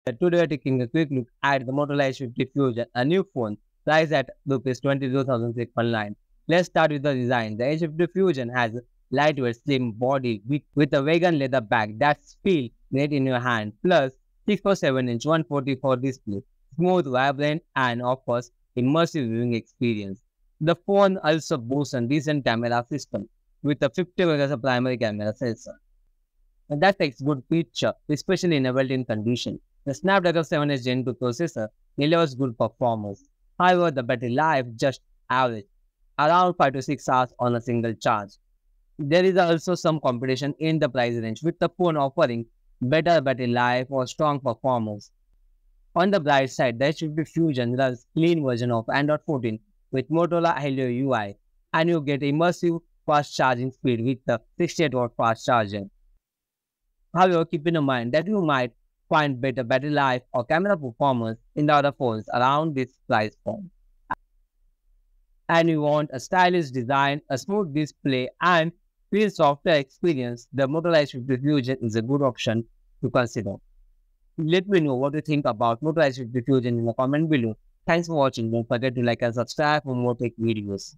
Today we're taking a quick look at the Motorola Edge 50 Fusion, a new phone priced at Rs 22,619. Let's start with the design. The Edge 50 Fusion has a lightweight, slim body with a vegan leather back that feels great in your hand, plus 6.7-inch 144 display, smooth, vibrant, and offers immersive viewing experience. The phone also boasts a decent camera system with a 50 megapixel primary camera sensor and that takes good picture, especially in a welding condition. The Snapdragon 7 Gen 2 processor delivers good performance. However, the battery life just average, around 5 to 6 hours on a single charge. There is also some competition in the price range, with the phone offering better battery life or strong performance. On the bright side, the H50 Fusion runs clean version of Android 14 with Motorola Helio UI, and you get immersive fast charging speed with the 68-watt fast charger. However, keep in mind that you might find better battery life or camera performance in the other phones around this price point. And you want a stylish design, a smooth display, and feel software experience, the Motorola Edge 50 Fusion is a good option to consider. Let me know what you think about Motorola Edge 50 Fusion in the comment below. Thanks for watching. Don't forget to like and subscribe for more tech videos.